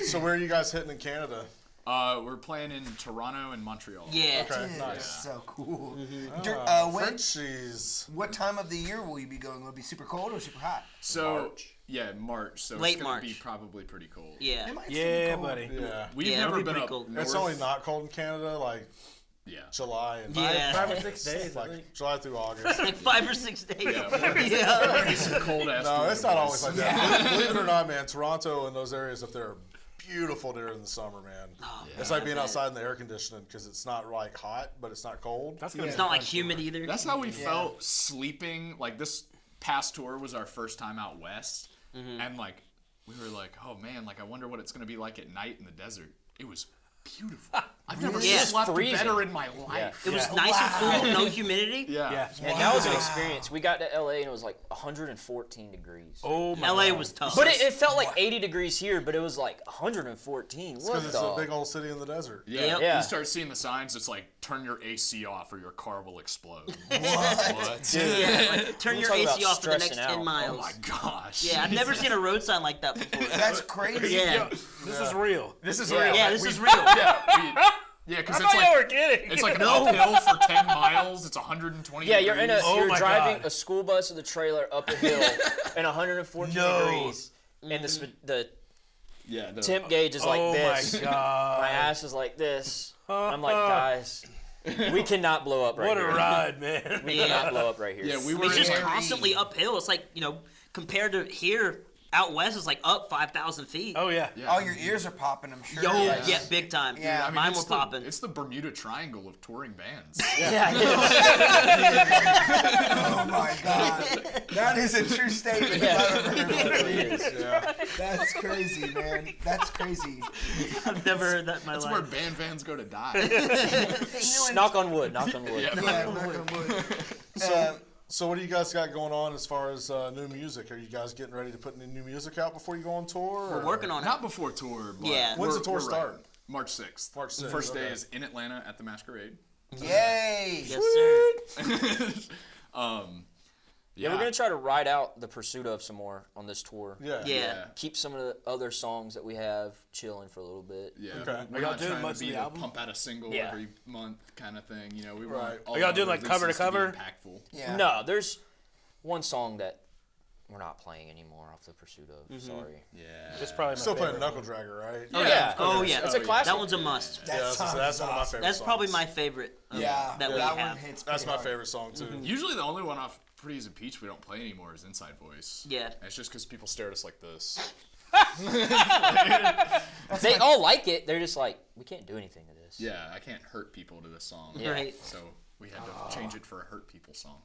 B: So where are you guys hitting in Canada?
A: We're playing in Toronto and Montreal.
F: Yeah.
B: Okay,
C: Dude,
B: nice.
C: that's so cool.
B: Frenchies.
C: What time of the year will you be going? Will it be super cold or super hot?
A: So March. So
F: Late
A: it's gonna
F: March.
A: be probably pretty cold.
F: Yeah.
C: It might still be
D: Yeah,
C: cold.
D: buddy.
B: Yeah.
A: We've
F: Yeah, it'll
A: never
F: be
A: been
F: pretty
A: up
F: cold.
A: north.
B: It's only not cold in Canada, like
A: Yeah.
B: July and
F: Yeah.
D: 5 or 6 days, I
B: like
D: think.
B: July through August.
F: Like 5 or 6 days.
A: Yeah. Some cold ass.
B: No, it's not always like
C: Yeah.
B: that. Believe it or not, man, Toronto and those areas up there are beautiful during the summer, man. It's like being outside in the air conditioning because it's not like hot, but it's not cold.
D: That's gonna
F: It's
D: be
F: not like
D: fun.
F: humid either.
A: That's how we felt sleeping. Like this past tour was our first time out west, and like we were like, oh man, like I wonder what it's gonna be like at night in the desert. It was beautiful. I've never
F: Yeah.
A: slept
E: Freezing.
A: better in my life.
F: It was nice and cool, no humidity.
A: Yeah.
D: Yeah.
E: And that was an experience. We got to LA and it was like 114 degrees.
D: Oh my
F: LA
D: God.
F: was tough.
E: But it felt like 80 degrees here, but it was like 114. What
B: Because it's
E: the?
B: a big old city in the desert.
A: Yeah.
F: Yep.
E: Yeah.
A: You start seeing the signs. It's like turn your AC off or your car will explode.
B: What?
F: yeah, like, turn
E: We're
F: your
E: talking
F: AC
E: about
F: off for the next
E: stressing
F: 10
E: out.
F: miles.
A: Oh my gosh.
F: Yeah, I've never seen a road sign like that before.
C: That's crazy.
F: Yeah,
D: This is real.
A: This is
E: Yeah.
A: real.
F: yeah, this
A: We-
F: is real.
A: Yeah, because
D: I
A: it's
D: thought y'all were
A: like
D: kidding.
A: it's like an uphill for 10 miles. It's 120.
E: Yeah, you're in a
A: degrees.
E: you're
D: my
E: driving
D: God.
E: a school bus with a trailer up a hill in 114 degrees, and the
A: Yeah. The,
E: temp gauge is like
D: oh
E: this.
D: my God.
E: My ass is like this. I'm like, guys, we cannot blow up right
D: What a
E: here.
D: ride, man.
E: We cannot blow up right here.
A: yeah, we were
F: It's just
A: in-
F: constantly uphill. It's like, compared to here, out west is like up 5,000 feet.
D: Oh yeah.
A: Yeah.
C: Oh, your ears are popping, I'm sure.
F: Yo,
C: Like,
F: yeah, big time.
C: Yeah, I mean,
F: mine
A: it's
F: were
A: the-
F: popping.
A: It's the Bermuda Triangle of touring bands.
E: Yeah.
C: Oh my God. That is a true statement. if I've ever heard one.
B: Yeah.
C: That's crazy, man. That's crazy.
F: I've never heard that in my
A: That's
F: life.
A: where band fans go to die.
E: Knock on wood. Knock on wood.
C: Yeah, knock on wood.
B: So what do you guys got going on as far as new music? Are you guys getting ready to put any new music out before you go on tour?
F: We're working on it.
A: Not before tour. But
F: Yeah.
B: When's the
A: we're-
B: tour
A: we're
B: start?
A: writing. March 6th.
B: March 6th,
A: First day
B: okay.
A: is in Atlanta at the Masquerade.
C: Yay.
F: Yes, sir.
E: Yeah, we're gonna try to ride out the pursuit of some more on this tour.
B: Yeah.
F: Yeah.
E: Keep some of the other songs that we have chilling for a little bit.
A: Yeah.
B: Okay.
A: We're
D: Are y'all
A: not
D: doing
A: trying
D: much
A: to
D: of
A: be
D: the
A: the
D: album?
A: pump out a single
E: Yeah.
A: every month kind of thing. You know, we
B: Right.
A: want all
D: Are y'all
A: our
D: doing, like, cover to
A: releases be
D: cover?
A: impactful.
C: Yeah.
E: No, there's one song that we're not playing anymore off the pursuit of. Sorry.
A: Yeah.
D: It's probably my
B: Still playing
D: favorite.
B: Knuckle Dragger, right?
E: Yeah.
F: Oh, yeah.
E: It's a classic.
F: That one's a must.
C: That
B: Yeah,
C: song
B: that's
C: is
B: one of my
C: awesome.
B: favorite
F: That's probably
B: songs.
F: my favorite
C: Yeah,
F: that we
C: that
F: have.
C: one hits
B: That's
C: pretty
B: my
C: hard.
B: favorite song too.
A: Usually the only one off Pretty as a Peach we don't play anymore is Inside Voice.
F: Yeah.
A: And it's just because people stare at us like this.
E: They all like it. They're just like, we can't do anything to this.
A: Yeah, I can't hurt people to this song.
E: Yeah.
F: Right.
A: So we had to change it for a hurt people song.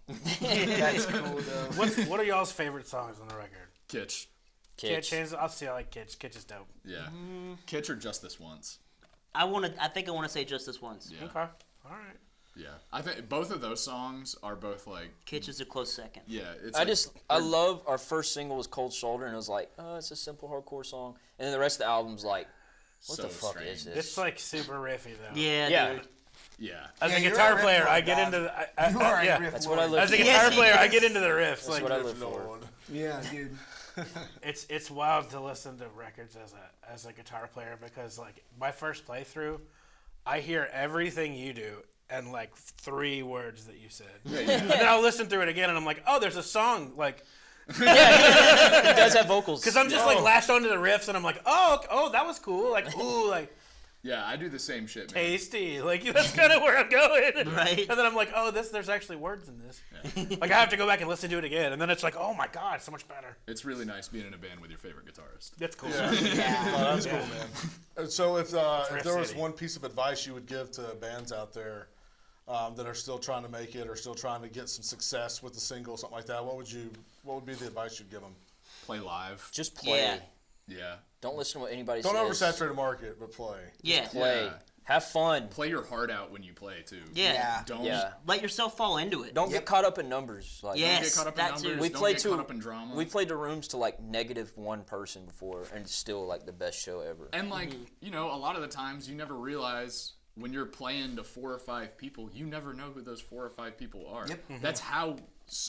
C: That's cool, though.
D: What are y'all's favorite songs on the record?
A: Kitsch.
D: Kitsch.
E: Kids.
D: I'll see. I like Kitsch. Kitsch is dope.
A: Yeah. Kitsch or Just This Once.
F: I think I want to say just this once.
A: Yeah.
D: Okay. All right.
A: Yeah. I think both of those songs are both like,
F: Kitsch is a close second.
A: yeah. It's
E: I
A: like,
E: just, I love our first single was Cold Shoulder, and it was like, oh, it's a simple hardcore song. And then the rest of the album's like, what
A: so
E: the fuck
A: strange.
E: is this?
D: It's like super riffy though.
F: Yeah,
E: Yeah.
F: dude.
A: Yeah.
D: As
C: Yeah,
D: a
C: you're
D: guitar
C: a riff
D: player, I
C: lord,
D: get
C: dog.
D: into the.
C: You are
D: yeah.
C: a riff
E: That's what I
C: lord.
E: live
D: As a
E: for.
F: Yes,
D: guitar
F: he
D: player, I
F: is.
D: get into the riffs.
E: That's
D: Like
E: what I live for.
B: Lord.
C: Yeah, dude.
D: it's wild to listen to records as a guitar player because like my first playthrough, I hear everything you do and like 3 words that you said. And then I'll listen through it again and I'm like, oh, there's a song like
E: It does have vocals.
D: because I'm just like latched onto the riffs and I'm like, oh, that was cool. Like ooh, like
A: Yeah, I do the same shit, man.
D: Tasty. Like, that's kind of where I'm going.
F: Right.
D: And then I'm like, oh, there's actually words in this. Like, I have to go back and listen to it again. And then it's like, oh my God, so much better.
A: It's really nice being in a band with your favorite guitarist.
D: That's cool.
B: Oh, that's cool, man. And so if there was
D: City.
B: one piece of advice you would give to bands out there that are still trying to make it or still trying to get some success with the single, something like that, what would be the advice you'd give them?
A: Play live.
E: Just play.
F: Yeah.
A: Yeah.
E: Don't listen to what anybody
B: Don't
E: says.
B: oversaturate the market, but play.
F: Yeah.
E: Play.
A: Yeah.
E: Have fun.
A: Play your heart out when you play too.
F: Yeah.
A: Don't
E: Yeah.
F: Let yourself fall into it.
E: Don't get caught up in numbers. Like,
F: Yeah.
A: get
F: Yes,
A: caught up
F: that
A: in
F: too.
A: numbers.
E: We
A: Don't
E: played
A: get
E: to
A: caught up in drama.
E: We played to rooms to like -1 person before, and it's still like the best show ever.
A: And like, you know, a lot of the times you never realize when you're playing to 4 or 5 people, you never know who those 4 or 5 people are.
C: Yep.
A: That's how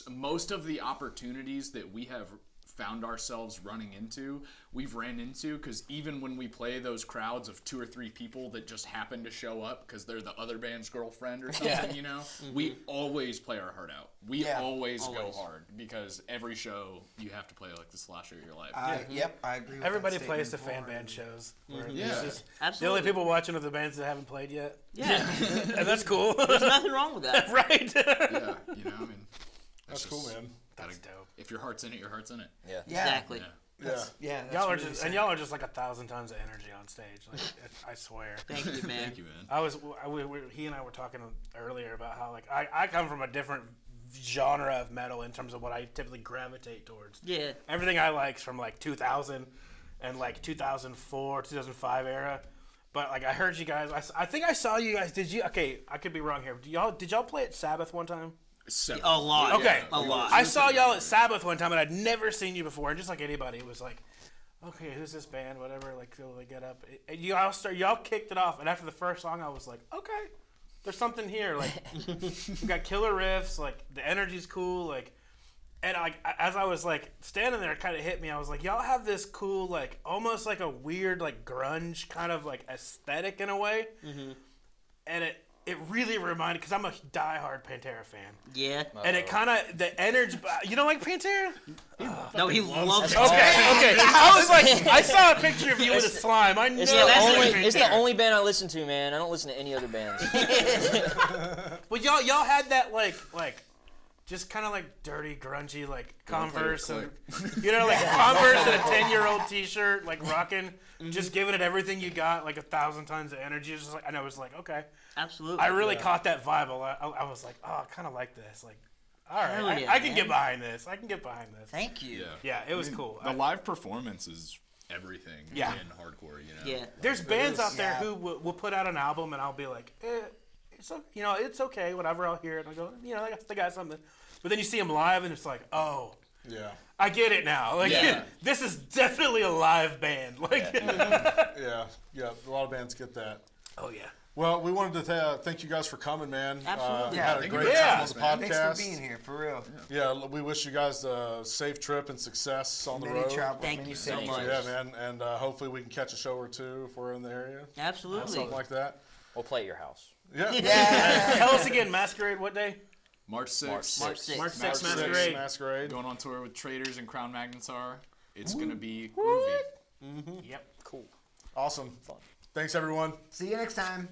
A: most of the opportunities that we have found ourselves running into, we've ran into, because even when we play those crowds of 2 or 3 people that just happen to show up because they're the other band's girlfriend or something, you know, we always play our heart out. We always go hard, because every show you have to play like the slasher of your life.
C: Yep, I agree with
D: Everybody
C: that
D: plays the
C: statement
D: fan band shows. Where
A: Yeah.
D: it's just the
F: Absolutely.
D: only people watching are the bands that haven't played yet.
F: Yeah.
D: And that's cool.
F: There's nothing wrong with that.
D: Right?
A: Yeah, you know, I mean,
B: That's cool, man.
D: That's dope.
A: if your heart's in it, your heart's in it.
E: Yeah.
C: Yeah.
F: Exactly.
A: Yeah.
B: Yeah.
C: That's
D: Y'all are
C: really
D: just,
C: sad.
D: and y'all are just like 1,000 tons of energy on stage. Like, I swear.
F: Thank you, man.
A: Thank you, man.
D: He and I were talking earlier about how like I come from a different genre of metal in terms of what I typically gravitate towards.
F: Yeah.
D: Everything I like is from like 2000 and like 2004, 2005 era. But like I heard you guys, I think I saw you guys. Did you? Okay, I could be wrong here. Did y'all play at Sabbath one time?
F: A lot.
D: Okay.
F: A lot.
D: I saw y'all at Sabbath one time, and I'd never seen you before. And just like anybody, it was like, okay, who's this band? Whatever. Like, till they get up. And y'all kicked it off, and after the first song, I was like, okay, there's something here. Like, we got killer riffs. Like, the energy's cool. Like, and like as I was like standing there, it kind of hit me. I was like, y'all have this cool, like, almost like a weird, like grunge kind of like aesthetic in a way. And it really reminded, because I'm a diehard Pantera fan.
F: Yeah.
D: And it kind of, the energy, you don't like Pantera?
F: No, he loves it.
D: Okay. I was like, I saw a picture of you with a slime. I know
E: It's,
D: you
E: the
D: like
E: only,
D: Pantera.
E: it's the only band I listen to, man. I don't listen to any other bands.
D: But y'all had that like just kind of like dirty, grungy, like Converse, and, you know, like Converse and a 10-year-old T-shirt, like rocking, just giving it everything you got, like 1,000 tons of energy. It's just like, and I was like, okay.
F: Absolutely.
D: I really caught that vibe. I was like, oh, I kind of like this. Like, all right,
F: Hell yeah,
D: I can
F: man.
D: get behind this. I can get behind this.
F: Thank you.
D: Yeah, it was cool.
A: The live performance is everything
D: Yeah.
A: in hardcore, you know?
F: Yeah.
D: There's bands out there
C: yeah.
D: who will put out an album, and I'll be like, it's okay, whatever. I'll hear it, and I go, they got something. But then you see them live, and it's like, oh,
B: Yeah.
D: I get it now. Like,
A: Yeah.
D: this is definitely a live band. Like,
B: Yeah. A lot of bands get that.
D: oh yeah.
B: Well, we wanted to thank you guys for coming, man.
F: Absolutely.
B: We
C: Yeah,
B: had a
A: thank
B: great
A: you for
B: time
A: having
B: on
A: us,
B: the
A: man.
B: podcast.
C: Thanks for being here, for real.
B: Yeah, we wish you guys a safe trip and success on the
C: Many
B: road.
C: travels,
F: Thank
C: many
F: you so
C: cities.
F: much.
B: Yeah, man, and hopefully we can catch a show or two if we're in the area,
F: Absolutely.
B: something like that.
E: We'll play at your house.
B: Yeah.
D: Tell us again, Masquerade, what day?
A: March 6th.
E: March 6th.
F: March 6th.
D: March 6th,
A: March 6th.
D: Masquerade.
B: Masquerade.
A: Going on tour with Traders and Crown Magnetar. It's going to be groovy.
D: Yep.
E: Cool.
B: Awesome. Thanks, everyone.
C: See you next time.